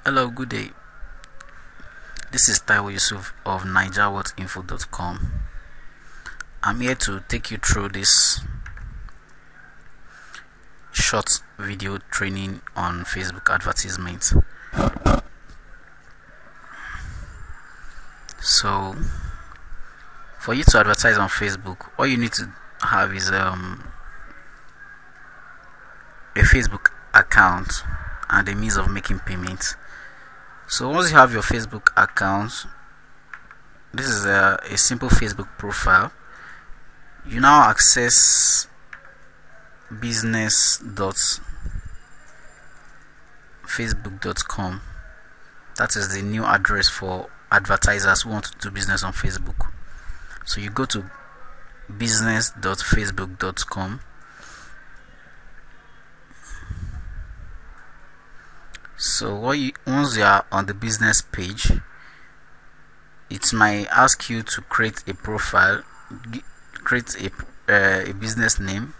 Hello, good day. This is Taiwo Yusuf of NigerWhatInfo.com. I'm here to take you through this short video training on Facebook advertisement. So, for you to advertise on Facebook, all you need to have is a Facebook account and a means of making payments. So once you have your Facebook account, this is a simple Facebook profile. You now access business.facebook.com. That is the new address for advertisers who want to do business on Facebook. So you go to business.facebook.com. So once you are on the business page, it might ask you to create a profile, create a business name,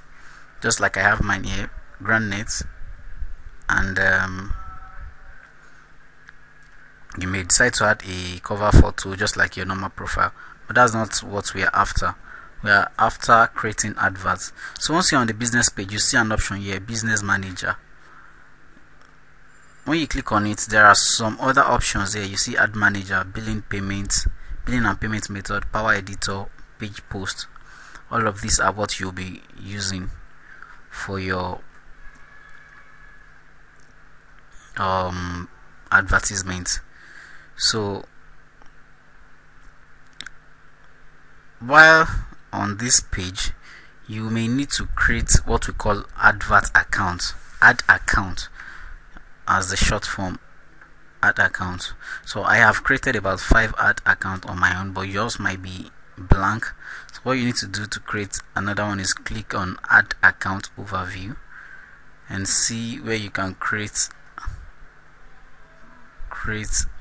just like I have mine here, GrandNet, and you may decide to add a cover photo just like your normal profile, but that's not what we are after. We are after creating adverts. So once you're on the business page, you see an option here, Business Manager. When you click on it, there are some other options here. You see Ad Manager, Billing and Payment Method, Power Editor, Page Post. All of these are what you'll be using for your advertisement. So while on this page, you may need to create what we call ad account as the short form, ad account. So I have created about 5 ad accounts on my own, but yours might be blank. So what you need to do to create another one is click on Add Account Overview and see where you can create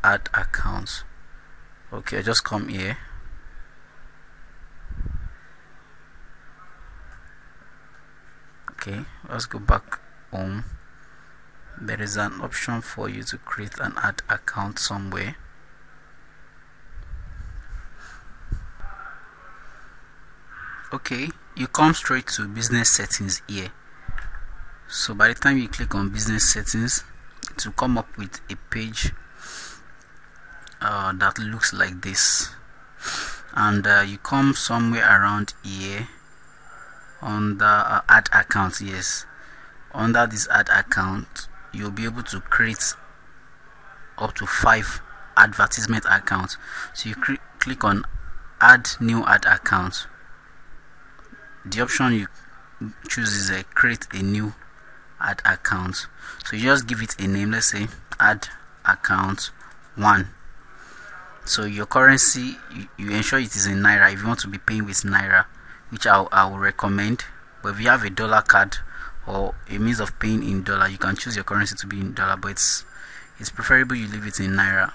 ad accounts. Okay, just come here. Okay, let's go back home. There is an option for you to create an ad account somewhere. Okay, you come straight to business settings here. So by the time you click on business settings, it will come up with a page that looks like this, and you come somewhere around here on the ad account. Yes, under this ad account, you'll be able to create up to 5 advertisement accounts. So you click on Add New Ad Account. The option you choose is create a new ad account. So you just give it a name. Let's say Ad Account 1. So your currency, you ensure it is in Naira if you want to be paying with Naira, which I will recommend. But if you have a dollar card or a means of paying in dollar, you can choose your currency to be in dollar, but it's preferable you leave it in Naira.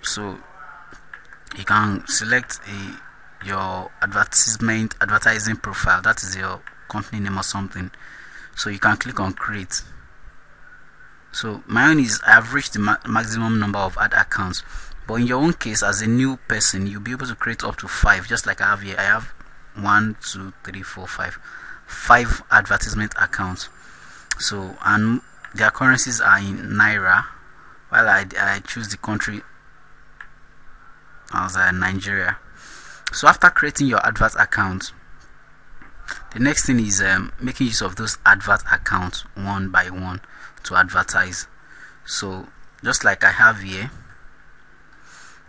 So you can select your advertising profile, that is your company name or something. So you can click on create. So my own is I have reached the maximum number of ad accounts, but in your own case, as a new person, you'll be able to create up to 5, just like I have here. I have 1, 2, 3, 4, 5 advertisement accounts. So, and their currencies are in Naira, while I choose the country as Nigeria. So after creating your advert account, the next thing is making use of those advert accounts one by one to advertise. So just like I have here,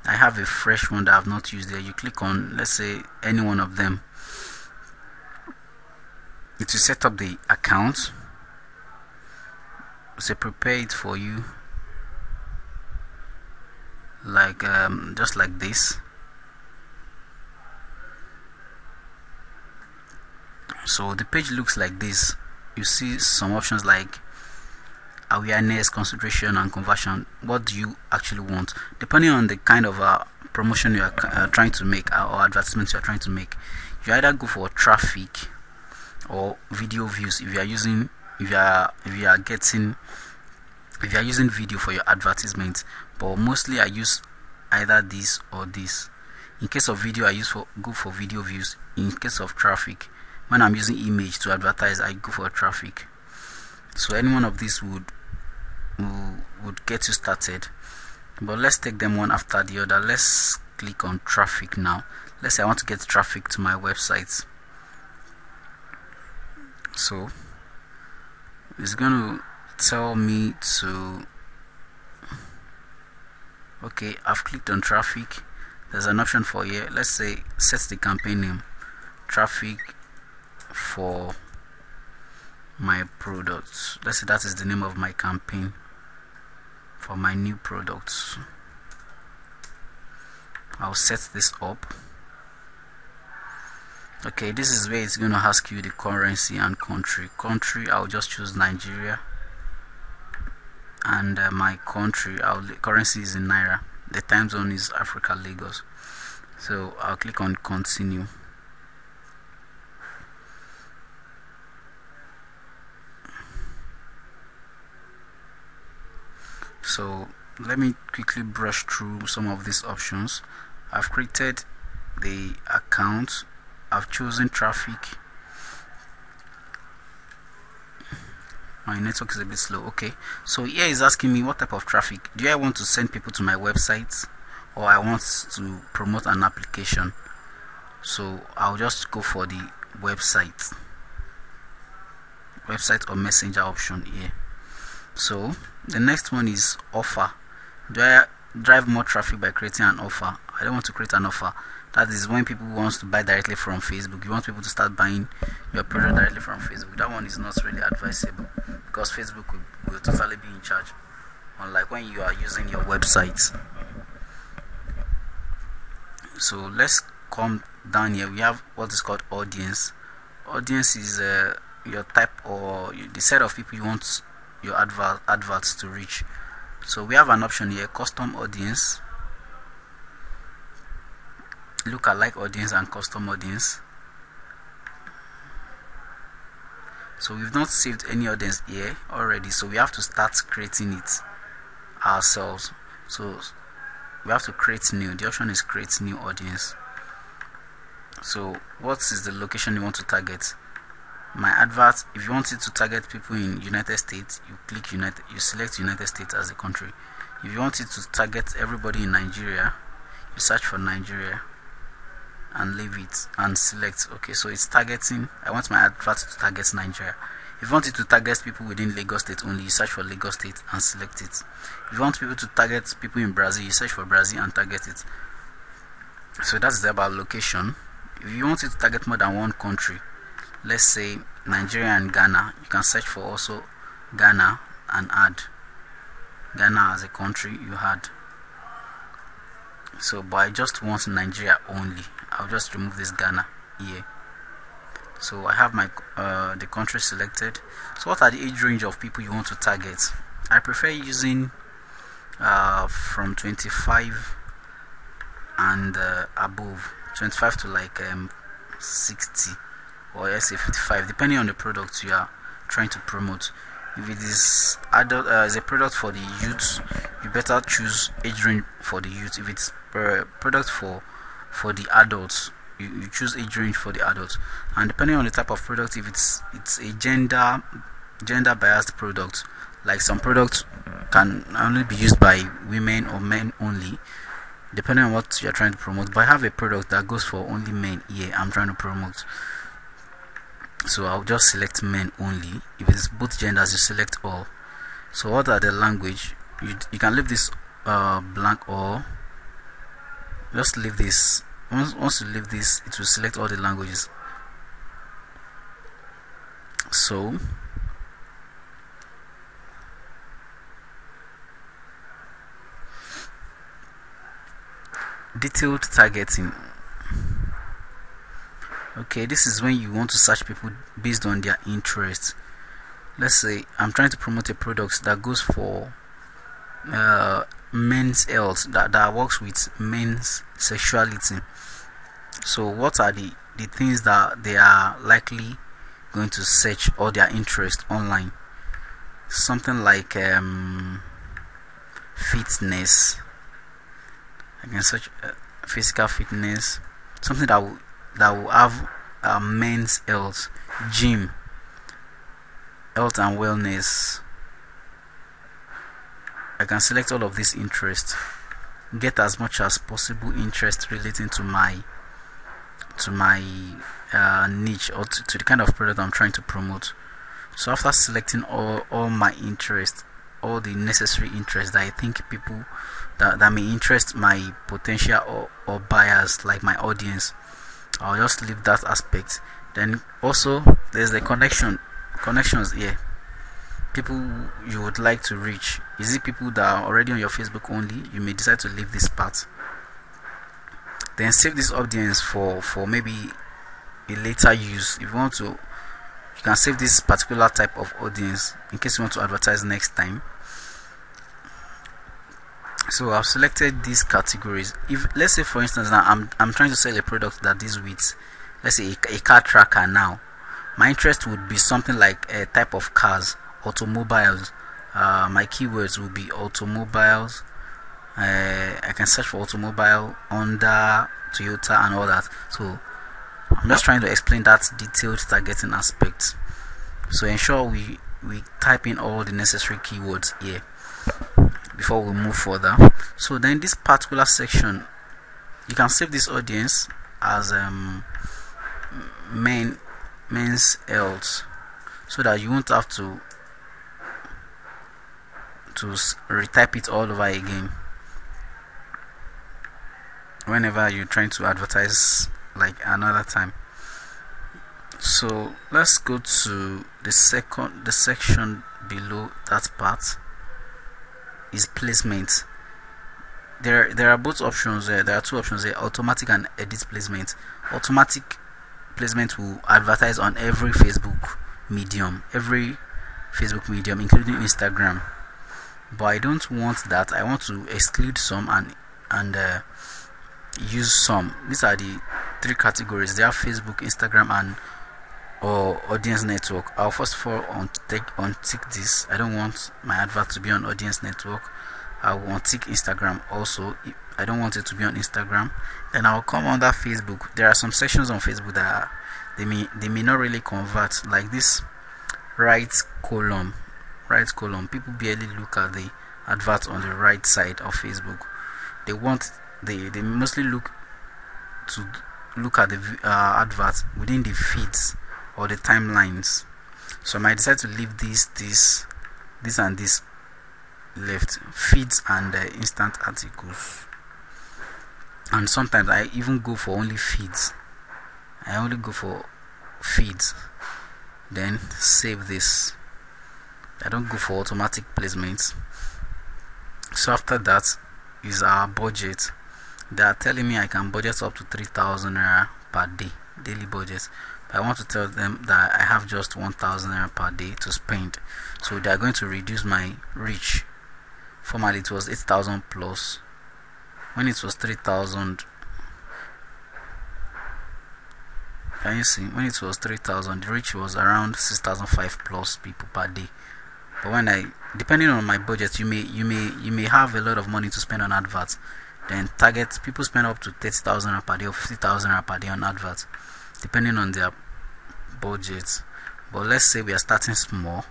I have a fresh one that I have not used there. You click on, let's say, any one of them. It will set up the account. So prepare it for you, like just like this. So the page looks like this. You see some options like awareness, consideration, and conversion. What do you actually want? Depending on the kind of promotion you are trying to make or advertisements you are trying to make, you either go for traffic or video views if you are getting if you are using video for your advertisement, but mostly I use either this or this. In case of video, I go for video views. In case of traffic, when I'm using image to advertise, I go for traffic. So any one of these would get you started, but let's take them one after the other. Let's click on traffic now. Let's say I want to get traffic to my website. So it's going to tell me to, okay, I've clicked on traffic. There's an option for here. Let's say set the campaign name, traffic for my products. Let's say that is the name of my campaign for my new products. I'll set this up. Okay, this is where it's going to ask you the currency and country. I'll just choose Nigeria, and my country, currency is in Naira. The time zone is Africa, Lagos. So I'll click on continue. So let me quickly brush through some of these options. I've created the account. I've chosen traffic. My network is a bit slow. Okay, so here is asking me what type of traffic. Do I want to send people to my website, or I want to promote an application? So I'll just go for the website or messenger option here. So the next one is offer. Do I drive more traffic by creating an offer? I don't want to create an offer. That is when people want to buy directly from Facebook. You want people to start buying your product directly from Facebook. That one is not really advisable, because Facebook will totally be in charge, unlike when you are using your website. So let's come down here. We have what is called audience. Audience is your type or the set of people you want your adverts to reach. So we have an option here, custom audience, lookalike audience, and custom audience. So we've not saved any audience here already, so we have to start creating it ourselves. So we have to create new. The option is create new audience. So what is the location you want to target? My advert, if you want it to target people in United States, you click United, you select United States as a country. If you want it to target everybody in Nigeria, you search for Nigeria and leave it and select. Okay, so it's targeting. I want my advert to target Nigeria. If you want it to target people within Lagos State only, you search for Lagos State and select it. If you want people to target people in Brazil, you search for Brazil and target it. So that's about location. If you want it to target more than one country, let's say Nigeria and Ghana, you can search for also Ghana and add Ghana as a country. You add. So but I just want Nigeria only. I'll just remove this Ghana here. So I have my the country selected. So what are the age range of people you want to target? I prefer using from 25 and above, 25 to like 60, or let's say 55, depending on the product you are trying to promote. If it is adult, is a product for the youth, you better choose age range for the youth. If it's product for the adults, you choose age range for the adults. And depending on the type of product, if it's a gender biased product, like some products can only be used by women or men only, depending on what you're trying to promote. But I have a product that goes for only men here, I'm trying to promote, so I'll just select men only. If it's both genders, you select all. So what are the language? You can leave this blank, or just leave this. Once you leave this, it will select all the languages. So detailed targeting. Okay, this is when you want to search people based on their interests. Let's say I'm trying to promote a product that goes for men's health, that works with men's sexuality. So what are the things that they are likely going to search, or their interest online? something like fitness. I can search physical fitness, something that will have men's health, gym, health and wellness. I can select all of these interests, get as much as possible interest relating to my niche, or to the kind of product I'm trying to promote. So after selecting all my interests, all the necessary interests that I think people that may interest my potential or buyers, like my audience, I'll just leave that aspect. Then also there's the connections here. People you would like to reach. Is it people that are already on your Facebook only? You may decide to leave this part. Then save this audience for maybe a later use. If you want to, you can save this particular type of audience in case you want to advertise next time. So I've selected these categories. If, let's say for instance, now I'm trying to sell a product that deals with, let's say, a car tracker. Now my interest would be something like a type of cars, automobiles. My keywords will be automobiles. I can search for automobile, Honda, Toyota and all that. So I'm just trying to explain that detailed targeting aspect. So ensure we type in all the necessary keywords here before we move further. So then this particular section, you can save this audience as men's health, so that you won't have to retype it all over again whenever you're trying to advertise like another time. So let's go to the section below that part is placement. There are both options there. There are two options there: automatic and edit placement. Automatic placement will advertise on every Facebook medium, including Instagram. But I don't want that. I want to exclude some and use some. These are the three categories. They are Facebook, Instagram, and or audience network. I'll first of all untick this. I don't want my advert to be on audience network. I will untick Instagram also. I don't want it to be on Instagram. Then I'll come under Facebook. There are some sections on Facebook that they may not really convert, like this right column. People barely look at the advert on the right side of Facebook. They mostly look at the advert within the feeds or the timelines. So I might decide to leave this and this left, feeds and instant articles. And sometimes I even go for only feeds. I only go for feeds. Then save this. I don't go for automatic placements. So after that is our budget. They are telling me I can budget up to 3,000 naira per day, daily budget. But I want to tell them that I have just 1,000 naira per day to spend. So they are going to reduce my reach. Formerly it was 8,000 plus. When it was 3,000, can you see? When it was 3,000, the reach was around 6,500 plus people per day. But when depending on my budget, you may have a lot of money to spend on adverts. Then target people spend up to 30,000 per day or 50,000 per day on adverts, depending on their budget. But let's say we are starting small.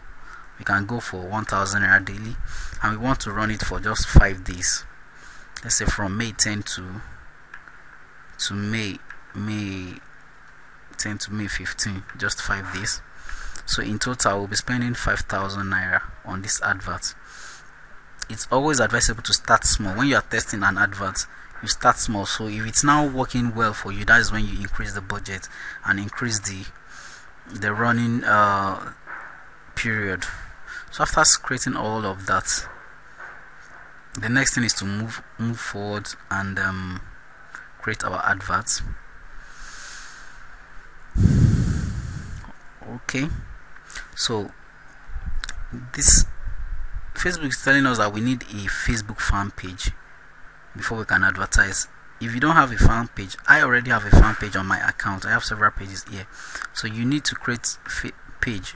We can go for 1,000 naira daily, and we want to run it for just 5 days. Let's say from May 10 to May 10 to May 15, just 5 days. So in total we'll be spending 5,000 naira on this advert. It's always advisable to start small. When you are testing an advert, you start small. So if it's now working well for you, that is when you increase the budget and increase the running period. So after creating all of that, the next thing is to move forward and create our adverts. Okay, so this Facebook is telling us that we need a Facebook fan page before we can advertise. If you don't have a fan page, I already have a fan page on my account. I have several pages here. So you need to create a page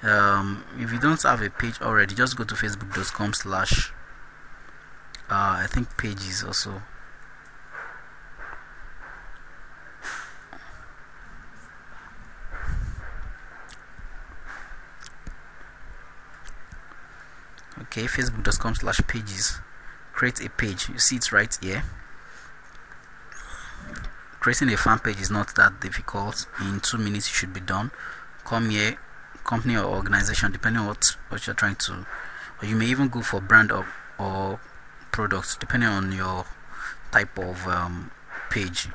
If you don't have a page already, just go to facebook.com/ I think pages also. Okay, facebook.com/pages. Create a page. You see it right here. Creating a fan page is not that difficult. In 2 minutes you should be done. Come here, company or organization, depending on what you're trying to, or you may even go for brand or products, depending on your type of page.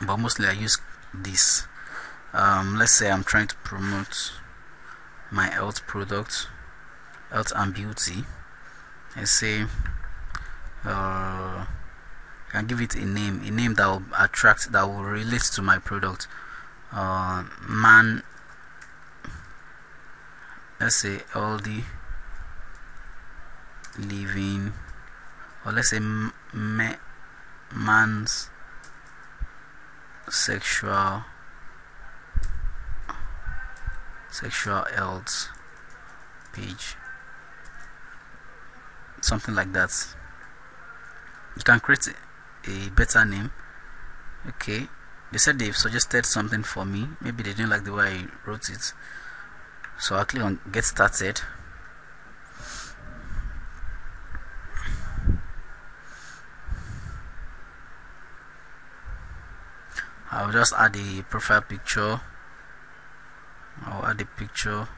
But mostly I use this. Let's say I'm trying to promote my health product, health and beauty. I say can give it a name that will attract, that will relate to my product. Man, let's say healthy living, or let's say man's sexual health page, something like that. You can create a better name. Okay, they said they've suggested something for me. Maybe they didn't like the way I wrote it, so I'll click on get started. I'll just add a profile picture. I'll add a picture,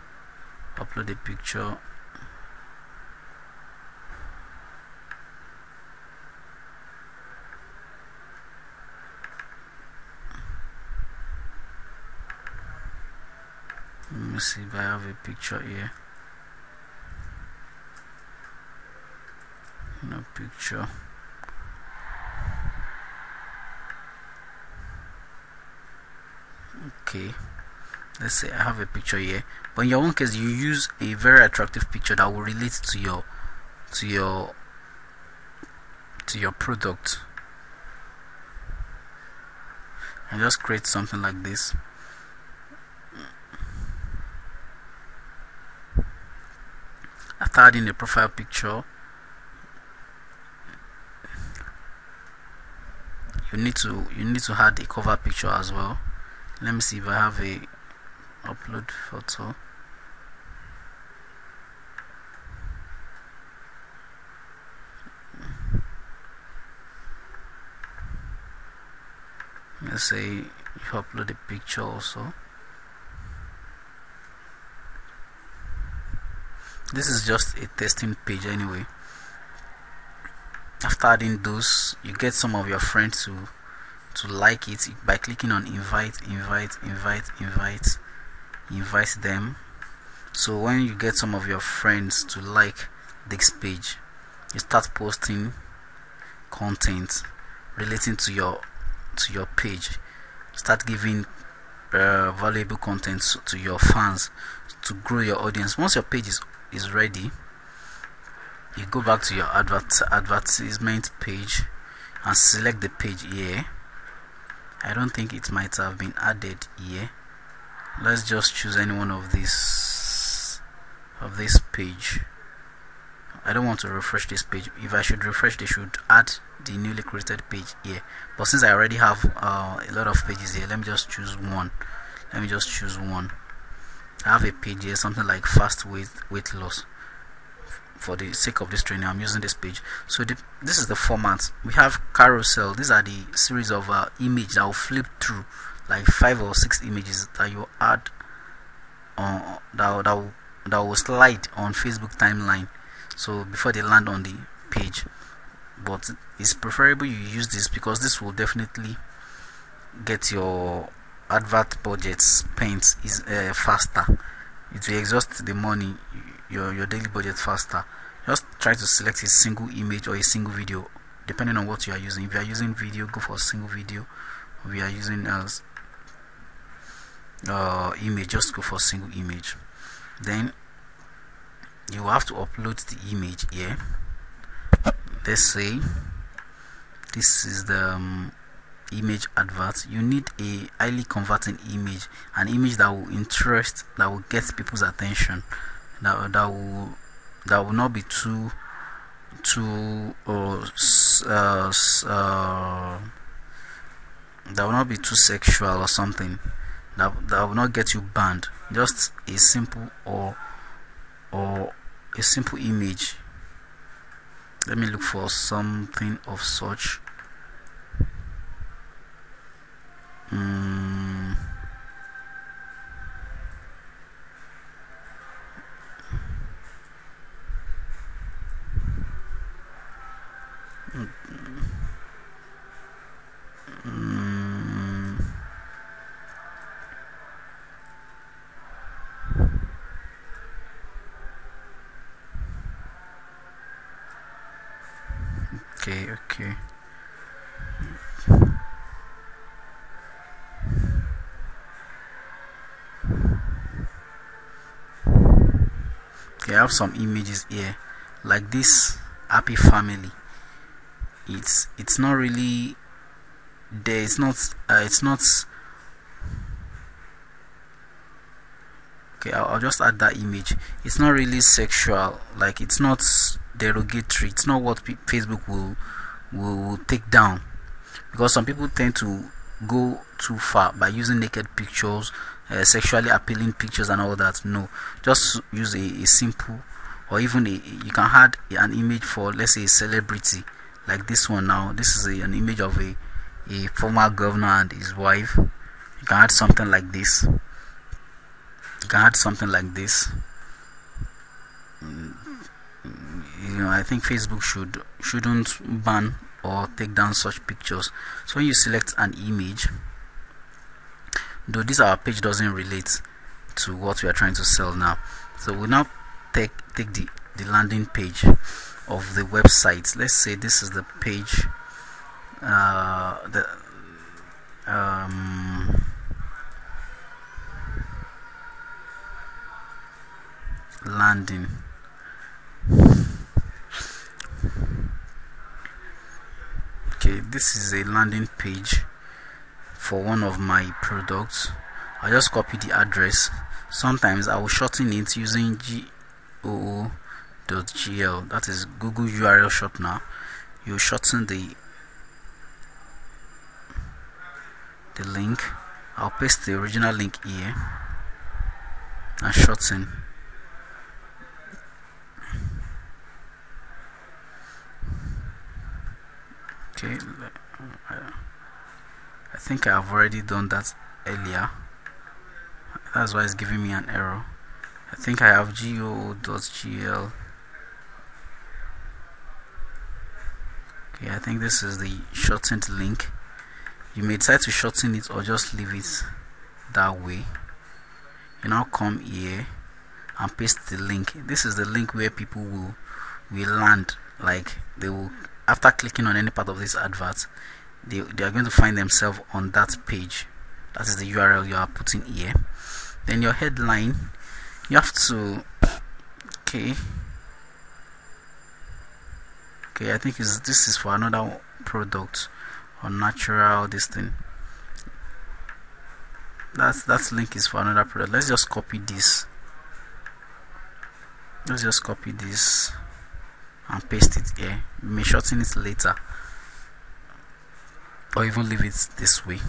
upload a picture. Let me see if I have a picture here. No picture. Okay, let's say I have a picture here, but in your own case you use a very attractive picture that will relate to your product, and just create something like this. After adding a profile picture, you need to add a cover picture as well. Let me see if I have a upload photo. Let's say you upload a picture also. This is just a testing page anyway. After adding those, you get some of your friends to like it by clicking on invite them. So when you get some of your friends to like this page, you start posting content relating to your page. Start giving valuable content to your fans to grow your audience. Once your page is ready, you go back to your advertisement page and select the page here. I don't think it might have been added here. Let's just choose any one of this page. I don't want to refresh this page. If I should refresh, they should add the newly created page here, but since I already have a lot of pages here, let me just choose one. I have a page here, something like fast weight loss. For the sake of this training, I'm using this page. So this is the format. We have carousel. These are the series of images that will flip through, like 5 or 6 images that you add on that will slide on Facebook timeline, so before they land on the page. But it's preferable you use this, because this will definitely get your advert budget spent faster. It will exhaust the money, your daily budget faster. Just try to select a single image or a single video, depending on what you are using. If you are using video, go for a single video. If you are using image, just go for a single image. Then you have to upload the image here. Let's say this is the image advert, you need a highly converting image, an image that will interest, that will get people's attention, that will not be too that will not be too sexual or something, that will not get you banned. Just a simple or a simple image. Let me look for something of such. Okay. I have some images here, like this happy family. It's not really there. It's not. Okay, I'll just add that image. It's not really sexual. Like, it's not derogatory. It's not what Facebook will take down, because some people tend to go too far by using naked pictures, sexually appealing pictures and all that. No, just use a simple, or even you can add an image for, let's say, a celebrity, like this one. Now this is an image of a former governor and his wife. You can add something like this. I think Facebook shouldn't ban or take down such pictures. So when you select an image, though this our page doesn't relate to what we are trying to sell now, so we'll now take the landing page of the website. Let's say this is the page, landing. Okay, this is a landing page for one of my products. I just copy the address. Sometimes I will shorten it using goo.gl, that is Google URL shortener. You shorten the link. I'll paste the original link here and shorten. Okay, I think I have already done that earlier. That's why it's giving me an error. I think I have goo.gl. Okay, I think this is the shortened link. You may decide to shorten it or just leave it that way. You now come here and paste the link. This is the link where people will land. Like, they will, after clicking on any part of this advert, they are going to find themselves on that page. That is the URL you are putting here. Then your headline, you have to, okay, I think this is for another product, or natural, this thing. That link is for another product. Let's just copy this. And paste it here. You may shorten it later, or even leave it this way.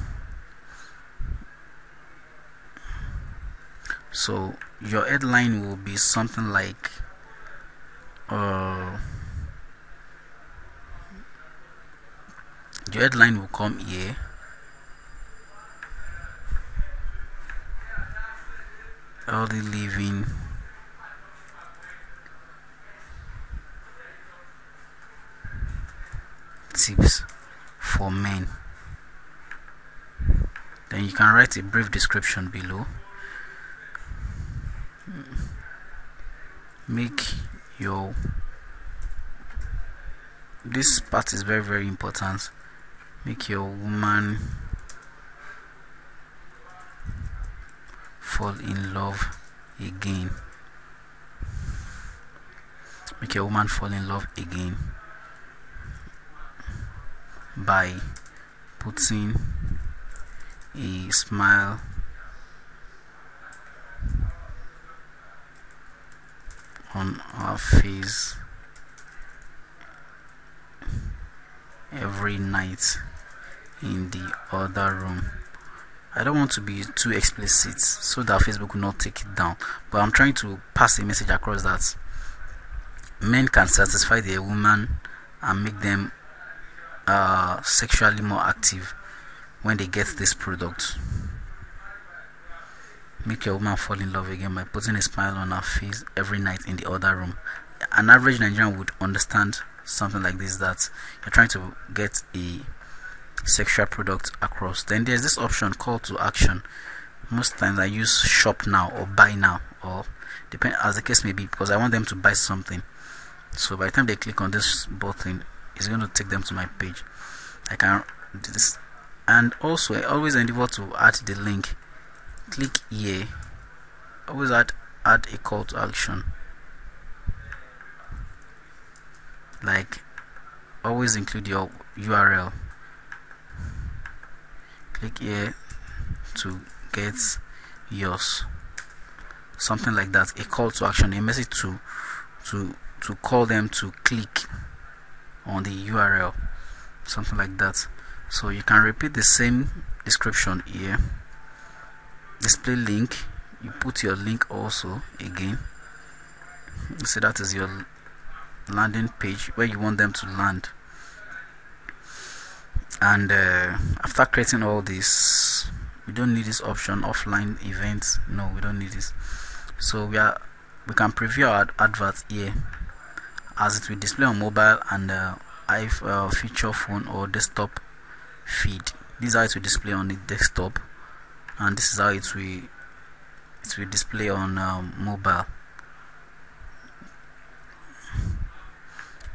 So your headline will be something like your headline will come here. Healthy living tips for men. Then you can write a brief description below. This part is very, very important. Make your woman fall in love again. By putting a smile on our face every night in the other room. I don't want to be too explicit so that Facebook will not take it down, but I'm trying to pass a message across that men can satisfy their woman and make them sexually more active when they get this product. Make your woman fall in love again by putting a smile on her face every night in the other room. An average Nigerian would understand something like this, that you're trying to get a sexual product across. Then there's this option, call to action. Most times I use shop now or buy now, or depend as the case may be, because I want them to buy something. So by the time they click on this button, it's going to take them to my page. I can do this, and also I always endeavor to add the link. Click here. Always add a call to action. Like, always include your URL. Click here to get yours. Something like that. A call to action, a message to call them to click on the URL. Something like that. So you can repeat the same description here. Display link. You put your link also again. So that is your landing page where you want them to land. And after creating all this, we don't need this option, offline events. No, we don't need this. So we can preview our advert here, as it will display on mobile and feature phone or desktop feed. This is how it will display on the desktop, and this is how it will display on mobile.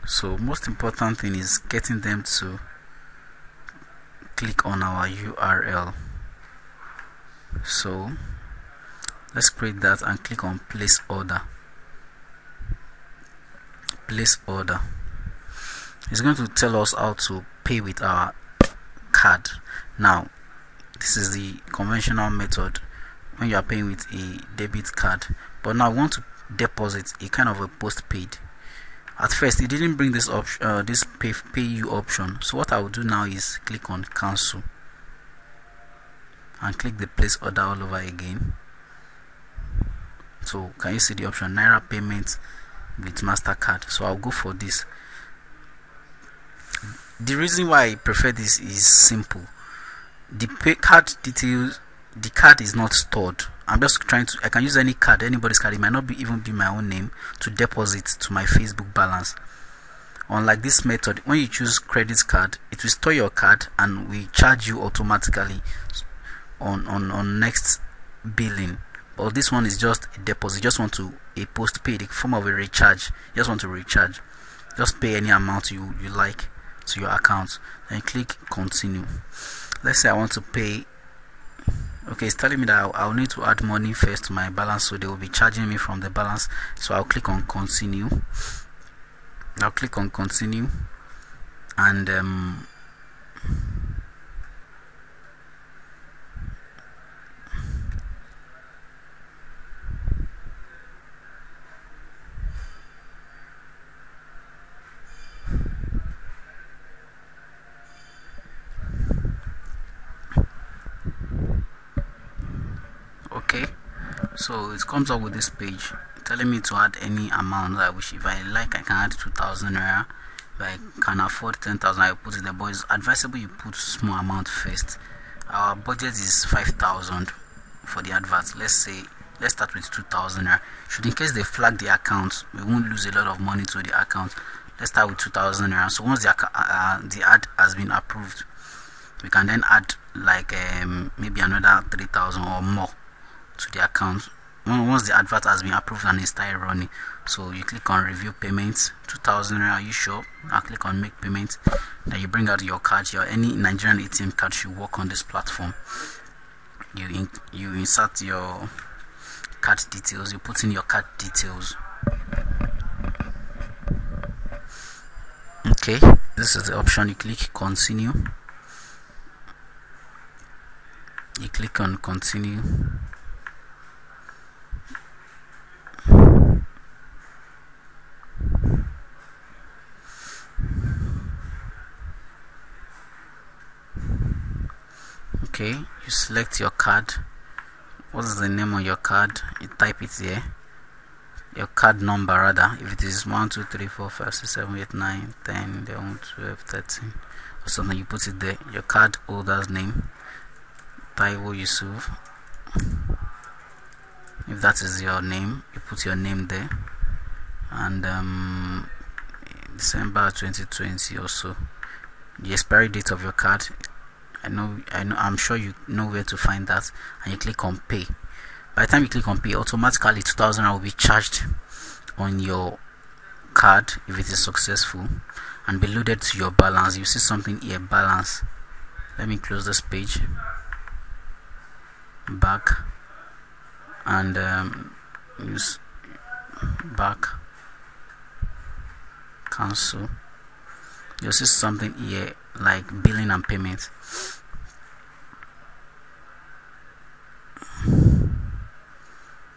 So most important thing is getting them to click on our URL. So let's create that and click on place order. Place order. It's going to tell us how to pay with our card. Now this is the conventional method when you are paying with a debit card, but now I want to deposit a kind of a postpaid. At first it didn't bring this option, this pay you option. So what I will do now is click on cancel and click the place order all over again. So can you see the option Naira payment with MasterCard? So I'll go for this. The reason why I prefer this is simple. The card details, the card is not stored. I'm just trying to, I can use any card, anybody's card. It might not even be my own name, to deposit to my Facebook balance. Unlike this method, when you choose credit card, it will store your card and we charge you automatically on next billing. But this one is just a deposit. You just want to a postpaid, a form of a recharge. You just want to recharge. Just pay any amount you like to your account, then click continue. Let's say I want to pay. Okay, it's telling me that I'll need to add money first to my balance, so they will be charging me from the balance. So I'll click on continue. I'll click on continue, and okay, so it comes up with this page telling me to add any amount that I wish. If I like, I can add 2,000 naira. If I can afford 10,000, I put it there. But it's advisable you put small amount first. Our budget is 5,000 for the advert. Let's start with 2,000 naira. Should in case they flag the account, we won't lose a lot of money to the account. Let's start with 2,000 naira. So once the ad has been approved, we can then add like maybe another 3,000 or more to the account. Once the advert has been approved and it started running, so you click on review payments, 2,000 naira. Are you sure? I'll click on make payment. Then you bring out your card. Your any Nigerian ATM card should work on this platform. You insert your card details. You put in your card details. Okay, this is the option. You click continue. click on continue. Okay, you select your card. What is the name on your card? You type it here. Your card number, rather, if it is 1 2 3 4 5 6 7 8 9 10 11 12 13 or something, you put it there. Your card holder's name, Taiwo Yusuf. If that is your name, you put your name there. And December 2020 also. The expiry date of your card, I'm sure you know where to find that, and you click on pay. By the time you click on pay, automatically 2,000 will be charged on your card if it is successful and be loaded to your balance. You see something here, balance. Let me close this page, back, and use back, cancel. You'll see something here like billing and payment.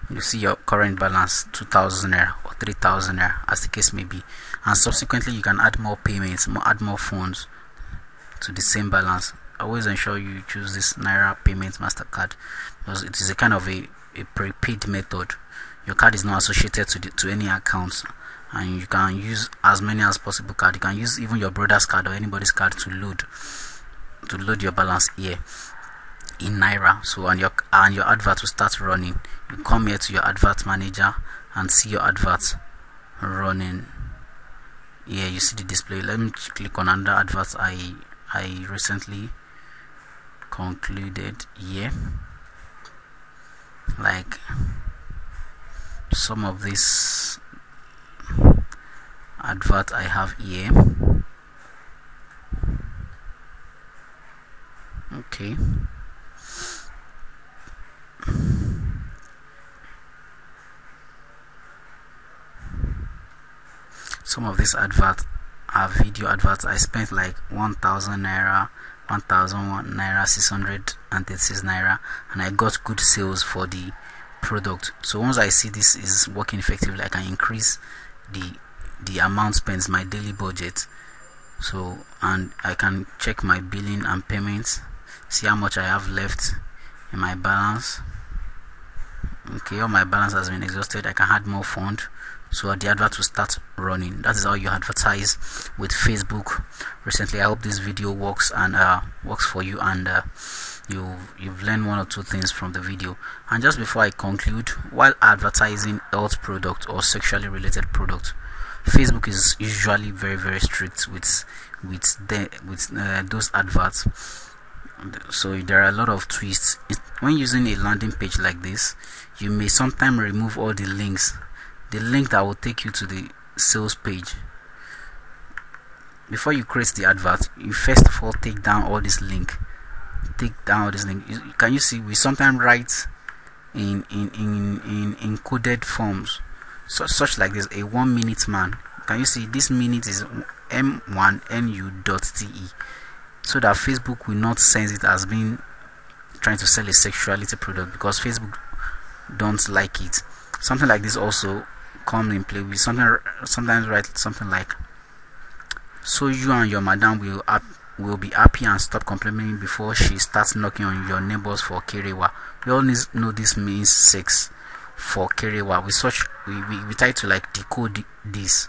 You see your current balance, 2,000 naira or 3,000 naira, as the case may be, and subsequently you can add more payments, add more funds to the same balance. Always ensure you choose this Naira Payment Mastercard, because it is a kind of a prepaid method. Your card is not associated to any accounts, and you can use as many as possible card. You can use even your brother's card or anybody's card to load your balance here in Naira. So and your advert will start running. You come here to your advert manager and see your advert running. Here you see the display. Let me click on another advert I recently concluded here, like some of this advert I have here. Okay, some of this advert are video adverts. I spent like 1,000 naira, 1,001 naira, 636 naira, and I got good sales for the product. So once I see this is working effectively, I can increase the amount spent, my daily budget. So, and I can check my billing and payments, see how much I have left in my balance. Okay, all my balance has been exhausted. I can add more fund, so the advert will start running. That is how you advertise with Facebook. Recently, I hope this video works and works for you, and you've learned one or two things from the video. And just before I conclude, while advertising health product or sexually related product, Facebook is usually very strict with those adverts. So there are a lot of twists when using a landing page like this. You may sometimes remove all the links, the link that will take you to the sales page. Before you create the advert, you first of all take down all this link. Can you see we sometimes write in encoded forms, such like this, a 1 minute man. Can you see this minute is m1nu.te, so that Facebook will not sense it as being trying to sell a sexuality product, because Facebook don't like it. Something like this also comes in play. We sometimes write something like, so you and your madam will be happy and stop complaining before she starts knocking on your neighbors for kerewa. We all know this means sex for kerewa. We try to like decode this.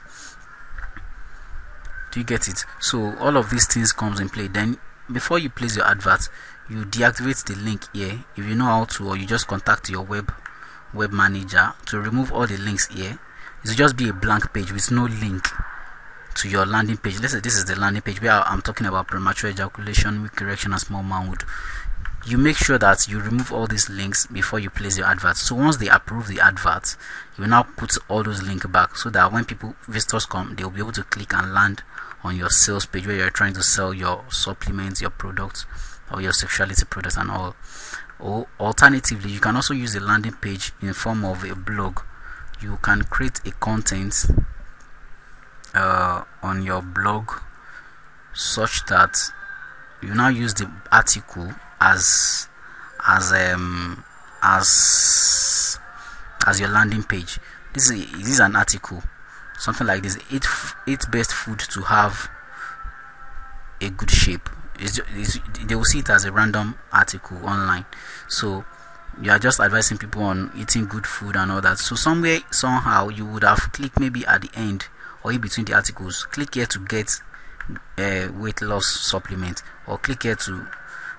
Do you get it? So all of these things comes in play. Then before you place your advert, you deactivate the link here if you know how to, or you just contact your web manager to remove all the links here. It will just be a blank page with no link to your landing page. Let's say this is the landing page where I'm talking about premature ejaculation, weak erection, and small manhood. You make sure that you remove all these links before you place your advert. So once they approve the advert, you will now put all those links back, so that when visitors come, they will be able to click and land on your sales page where you're trying to sell your supplements, your products, or your sexuality products and all. Or alternatively, you can also use a landing page in form of a blog. You can create a content on your blog such that you now use the article as as your landing page. This is an article, something like this: eight best food to have a good shape. They will see it as a random article online, so you are just advising people on eating good food and all that. So somewhere, somehow, you would have clicked maybe at the end or in between the articles, click here to get a weight loss supplement, or click here to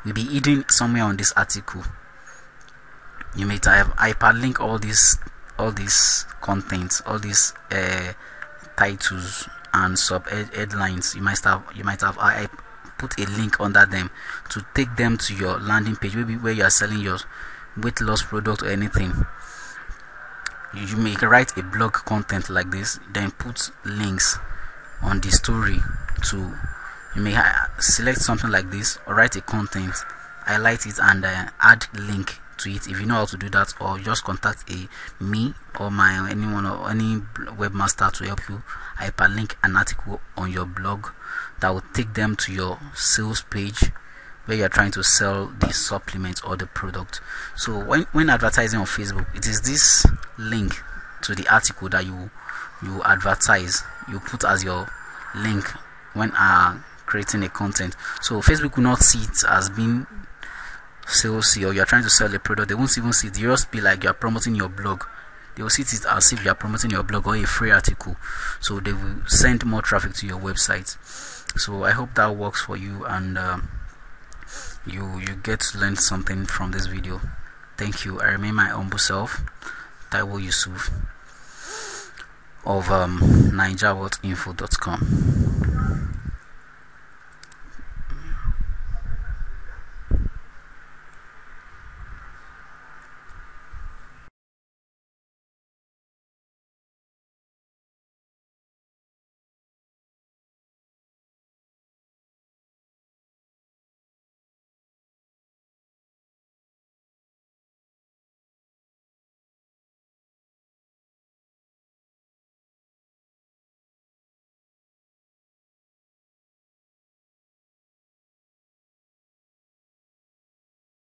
will be hidden somewhere on this article. You may have hyperlink all these contents, all these titles and sub headlines. You might have I put a link under them to take them to your landing page, maybe where you are selling your weight loss product or anything. You may write a blog content like this, then put links on the story to. You may select something like this, or write a content, highlight it, and add link to it if you know how to do that, or just contact me or anyone or any webmaster to help you hyperlink an article on your blog that will take them to your sales page where you're trying to sell the supplement or the product. So when advertising on Facebook, it is this link to the article that you advertise, you put as your link when creating a content. So Facebook will not see it as being salesy, or you're trying to sell a product. They won't even see it. You just be like you're promoting your blog. They will see it as if you're promoting your blog or a free article, so they will send more traffic to your website. So I hope that works for you, and you get to learn something from this video. Thank you. I remain my humble self, Taiwo Yusuf of NigerWhatInfo.com.